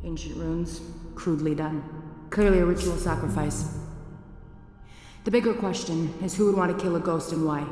Ancient runes, crudely done. Clearly a ritual sacrifice. The bigger question is who would want to kill a ghost and why.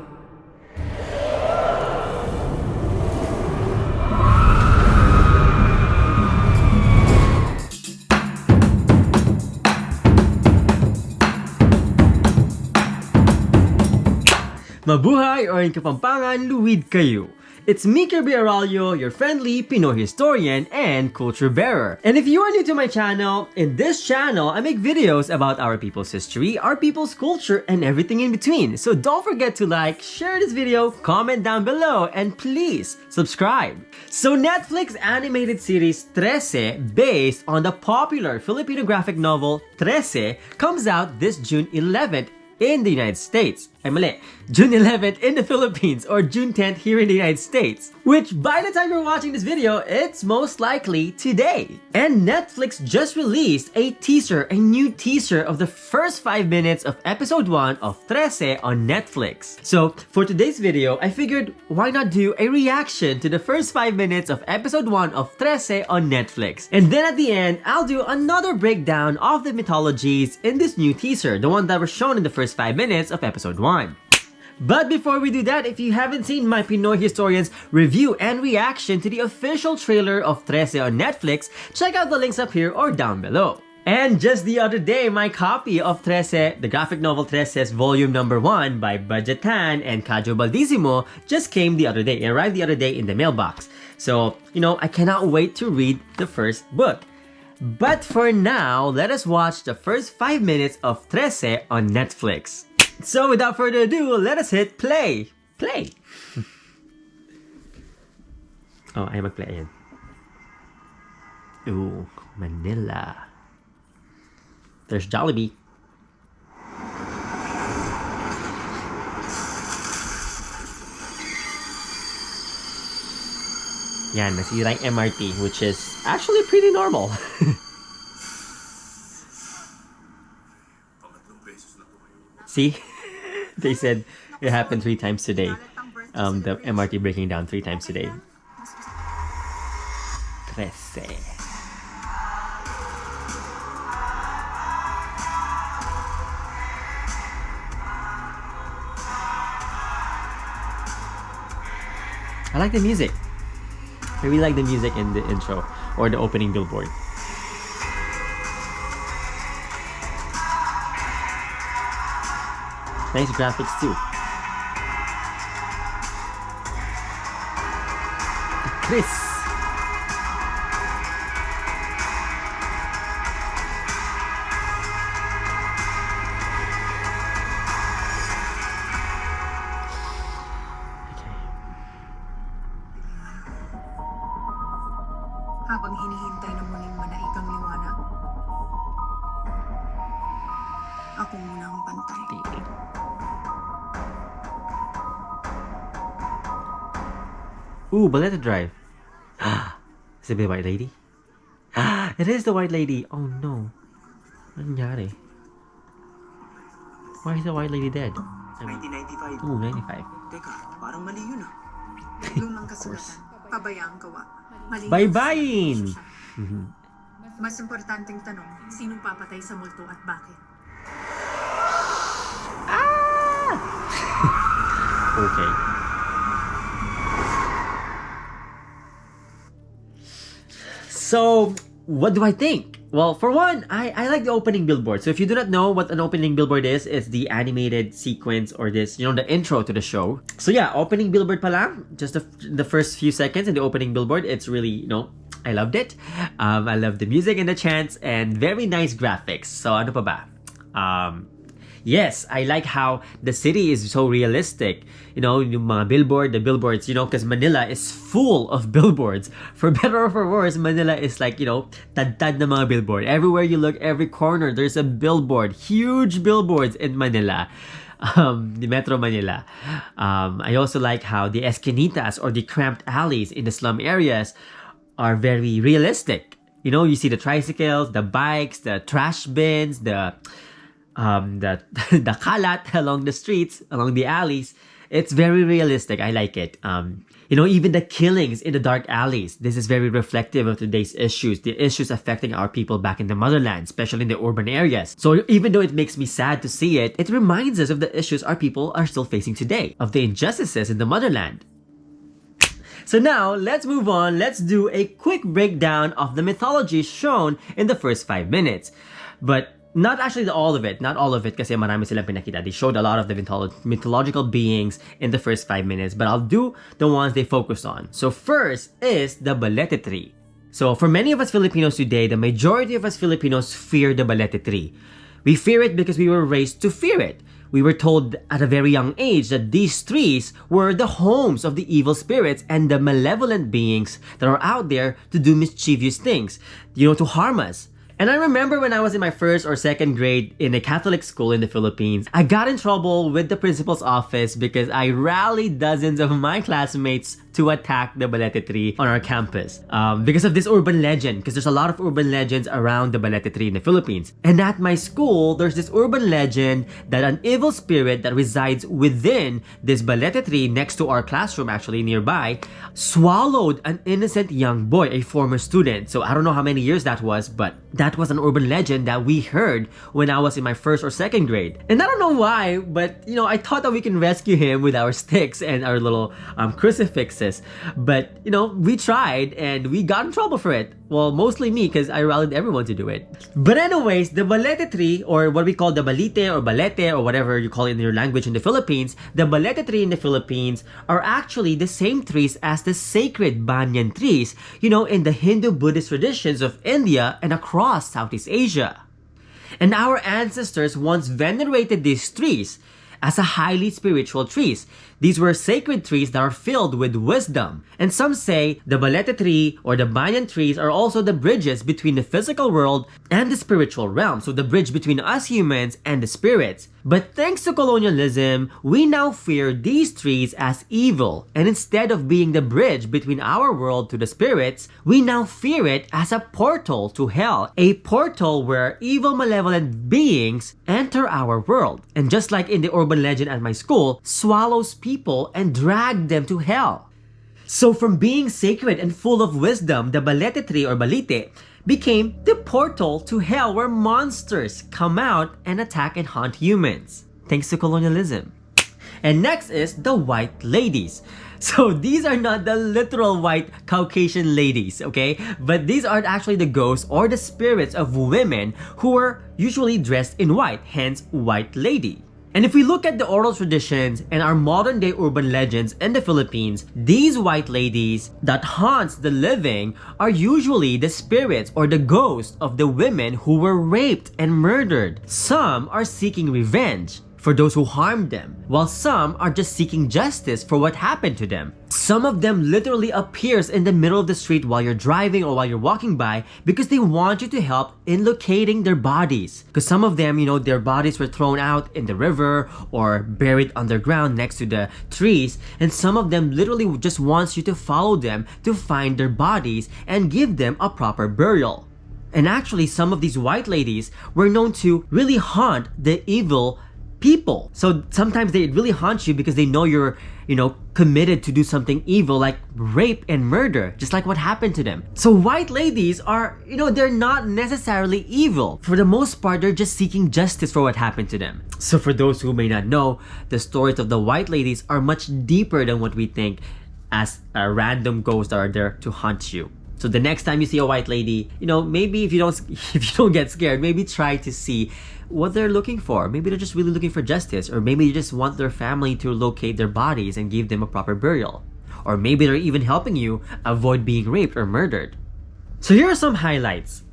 Mabuhay or in Kapampangan, luwid kayo. It's me, Kirby Araullo, your friendly Pinoy Historian and Culture Bearer. And if you are new to my channel, in this channel, I make videos about our people's history, our people's culture, and everything in between. So don't forget to like, share this video, comment down below, and please subscribe. So Netflix animated series Trese, based on the popular Filipino graphic novel Trese, comes out this June 11th in the United States. Ay mali, June 11th in the Philippines or June 10th here in the United States. Which by the time you're watching this video, it's most likely today. And Netflix just released a new teaser of the first 5 minutes of episode 1 of Trese on Netflix. So for today's video, I figured why not do a reaction to the first 5 minutes of episode 1 of Trese on Netflix. And then at the end, I'll do another breakdown of the mythologies in this new teaser, the one that was shown in the first 5 minutes of episode 1. But before we do that, if you haven't seen my Pinoy Historian's review and reaction to the official trailer of Trese on Netflix, check out the links up here or down below. And just the other day, my copy of Trese, the graphic novel Trese's volume number 1 by Budjette Tan and Kajo Baldisimo just came the other day. It arrived the other day in the mailbox. So, I cannot wait to read the first book. But for now, let us watch the first 5 minutes of Trese on Netflix. So without further ado, let us hit play. Play! Oh, ay mag-play. Ayan. Ooh, Manila. There's Jollibee. Yan, nasira yung MRT, which is actually pretty normal. See? They said it happened 3 times today. The MRT breaking down 3 times today. Trese. I like the music. I really like the music in the intro or the opening billboard. Nice graphics too. Kris. Habang hinihintay na muling manaikang liwanag, ako muna ang pantay. Ooh, Balete Drive. Is it the white lady? It is the white lady. Oh no. Ano nangyari? Why is the white lady dead? 1995. Ooh, 95. Teka, parang mali yun ah. Lumang kasulatan, pabayaang gawa. Baybayin! Mas importanteng tanong, sinong papatay sa multo at bakit? Okay. So, what do I think? Well, for one, I like the opening billboard. So if you do not know what an opening billboard is, it's the animated sequence or this, the intro to the show. So yeah, opening billboard pa lang, just the first few seconds in the opening billboard, it's really, I loved it. I love the music and the chants and very nice graphics. So ano pa ba? Yes, I like how the city is so realistic. Yung mga the billboards, because Manila is full of billboards. For better or for worse, Manila is like, tad-tad na mga billboard. Everywhere you look, every corner, there's a billboard. Huge billboards in Manila. The Metro Manila. I also like how the esquinitas or the cramped alleys in the slum areas are very realistic. You see the tricycles, the bikes, the trash bins, the kalat along the streets, along the alleys. It's very realistic. I like it. Even the killings in the dark alleys. This is very reflective of today's issues, the issues affecting our people back in the motherland, especially in the urban areas. So even though it makes me sad to see it, it reminds us of the issues our people are still facing today, of the injustices in the motherland. So now, let's move on. Let's do a quick breakdown of the mythology shown in the first 5 minutes. But not actually all of it. Not all of it kasi marami silang pinakita. They showed a lot of the mythological beings in the first 5 minutes. But I'll do the ones they focused on. So first is the Balete Tree. So for many of us Filipinos today, the majority of us Filipinos fear the Balete Tree. We fear it because we were raised to fear it. We were told at a very young age that these trees were the homes of the evil spirits and the malevolent beings that are out there to do mischievous things, to harm us. And I remember when I was in my first or second grade in a Catholic school in the Philippines, I got in trouble with the principal's office because I rallied dozens of my classmates to attack the Balete Tree on our campus. Because of this urban legend, because there's a lot of urban legends around the Balete Tree in the Philippines. And at my school, there's this urban legend that an evil spirit that resides within this Balete Tree next to our classroom, actually nearby, swallowed an innocent young boy, a former student. So I don't know how many years that was, but that was an urban legend that we heard when I was in my first or second grade. And I don't know why, but I thought that we can rescue him with our sticks and our little crucifixes. But we tried and we got in trouble for it. Well, mostly me because I rallied everyone to do it. But anyways, the Balete Tree, or what we call the Balite or Balete or whatever you call it in your language in the Philippines, the Balete Tree in the Philippines are actually the same trees as the sacred banyan trees, in the Hindu Buddhist traditions of India and across Southeast Asia. And our ancestors once venerated these trees as a highly spiritual trees. These were sacred trees that are filled with wisdom. And some say the Balete Tree or the banyan trees are also the bridges between the physical world and the spiritual realm. So the bridge between us humans and the spirits. But thanks to colonialism, we now fear these trees as evil. And instead of being the bridge between our world to the spirits, we now fear it as a portal to hell. A portal where evil malevolent beings enter our world. And just like in the urban legend at my school, swallows people and drag them to hell. So from being sacred and full of wisdom, the Balete Tree or Balite became the portal to hell where monsters come out and attack and haunt humans. Thanks to colonialism. And next is the White Ladies. So these are not the literal white Caucasian ladies, okay? But these are actually the ghosts or the spirits of women who are usually dressed in white, hence White Lady. And if we look at the oral traditions and our modern day urban legends in the Philippines, these white ladies that haunts the living are usually the spirits or the ghosts of the women who were raped and murdered. Some are seeking revenge for those who harmed them, while some are just seeking justice for what happened to them. Some of them literally appears in the middle of the street while you're driving or while you're walking by because they want you to help in locating their bodies. Because some of them, their bodies were thrown out in the river or buried underground next to the trees, and some of them literally just wants you to follow them to find their bodies and give them a proper burial. And actually, some of these white ladies were known to really haunt the evil people. So sometimes they really haunt you because they know you're, committed to do something evil like rape and murder, just like what happened to them. So white ladies are, they're not necessarily evil. For the most part, they're just seeking justice for what happened to them. So for those who may not know, the stories of the white ladies are much deeper than what we think as a random ghosts that are there to haunt you. So the next time you see a white lady, maybe if you don't get scared, maybe try to see what they're looking for. Maybe they're just really looking for justice, or maybe they just want their family to locate their bodies and give them a proper burial. Or maybe they're even helping you avoid being raped or murdered. So here are some highlights.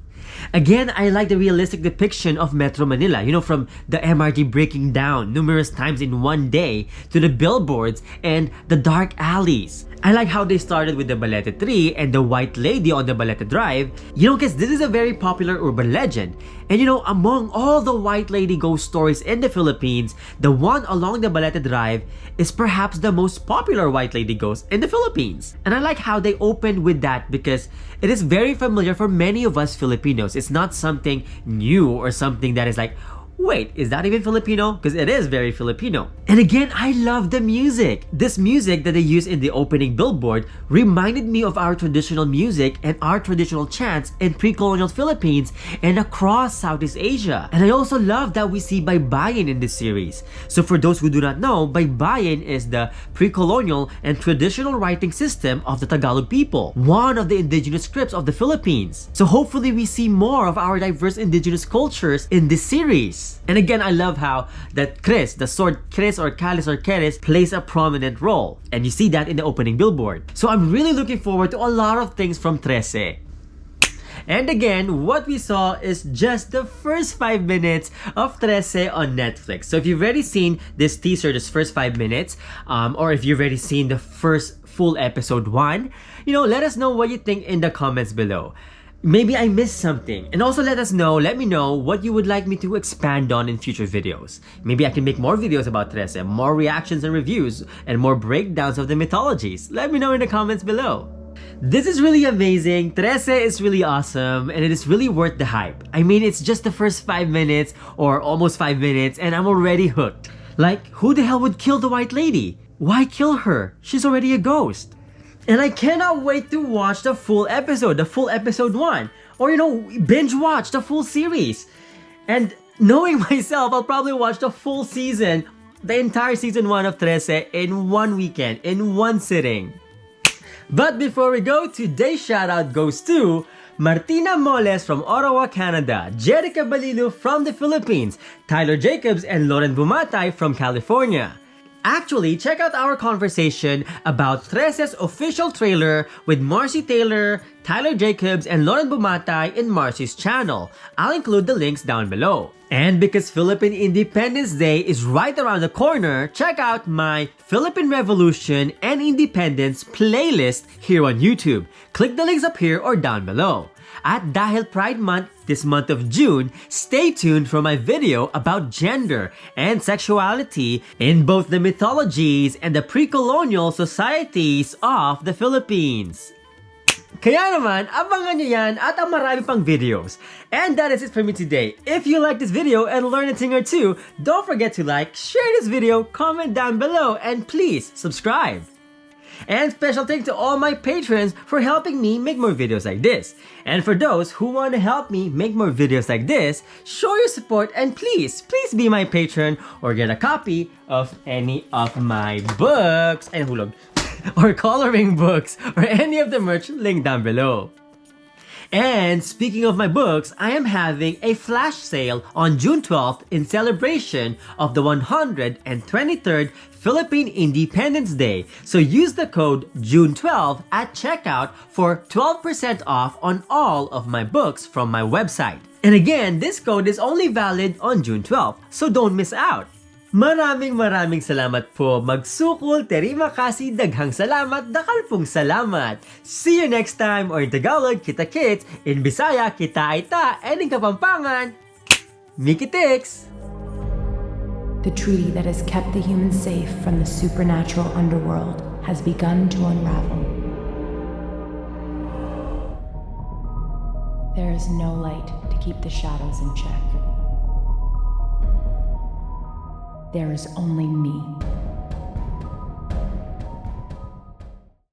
Again, I like the realistic depiction of Metro Manila, from the MRT breaking down numerous times in one day to the billboards and the dark alleys. I like how they started with the Balete Tree and the White Lady on the Balete Drive, because this is a very popular urban legend. And among all the White Lady ghost stories in the Philippines, the one along the Balete Drive is perhaps the most popular White Lady ghost in the Philippines. And I like how they opened with that because it is very familiar for many of us Filipinos. It's not something new or something that is like, Wait, is that even Filipino? Because it is very Filipino. And again, I love the music. This music that they use in the opening billboard reminded me of our traditional music and our traditional chants in pre-colonial Philippines and across Southeast Asia. And I also love that we see Baybayin in this series. So for those who do not know, Baybayin is the pre-colonial and traditional writing system of the Tagalog people, one of the indigenous scripts of the Philippines. So hopefully we see more of our diverse indigenous cultures in this series. And again, I love how that Kris, the sword Kris or Kalis or Keris, plays a prominent role. And you see that in the opening billboard. So I'm really looking forward to a lot of things from Trese. And again, what we saw is just the first 5 minutes of Trese on Netflix. So if you've already seen this teaser, this first 5 minutes, or if you've already seen the first full episode 1, let us know what you think in the comments below. Maybe I missed something. And also let me know what you would like me to expand on in future videos. Maybe I can make more videos about Trese, more reactions and reviews, and more breakdowns of the mythologies. Let me know in the comments below. This is really amazing. Trese is really awesome, and it is really worth the hype. I mean, it's just the first 5 minutes, or almost 5 minutes, and I'm already hooked. Like, who the hell would kill the white lady? Why kill her? She's already a ghost. And I cannot wait to watch the full episode 1. Or, binge watch the full series. And knowing myself, I'll probably watch the full season, the entire season 1 of Trese in one weekend, in one sitting. But before we go, today's shoutout goes to Martina Moles from Ottawa, Canada, Jerica Balilu from the Philippines, Tyler Jacobs and Lauren Bumatay from California. Actually, check out our conversation about Trese's official trailer with Marcy Taylor, Tyler Jacobs, and Lauren Bumatay in Marcy's channel. I'll include the links down below. And because Philippine Independence Day is right around the corner, check out my Philippine Revolution and Independence playlist here on YouTube. Click the links up here or down below. At dahil Pride Month this month of June, stay tuned for my video about gender and sexuality in both the mythologies and the pre-colonial societies of the Philippines. Kaya naman, abangan nyo yan at ang marami pang videos. And that is it for me today. If you like this video and learned a thing or two, don't forget to like, share this video, comment down below, and please subscribe. And special thanks to all my patrons for helping me make more videos like this. And for those who want to help me make more videos like this, show your support and please be my patron or get a copy of any of my books and hulog or coloring books or any of the merch linked down below. And speaking of my books, I am having a flash sale on June 12th in celebration of the 123rd Philippine Independence Day. So use the code JUNE12 at checkout for 12% off on all of my books from my website. And again, this code is only valid on June 12th, so don't miss out. Maraming salamat po. Magsukol, terima kasih, daghang salamat, dakal pong salamat. See you next time, or in Tagalog, kita kits, in Bisaya, kita aita, and in Kapampangan, Mikitix! The treaty that has kept the humans safe from the supernatural underworld has begun to unravel. There is no light to keep the shadows in check. There is only me.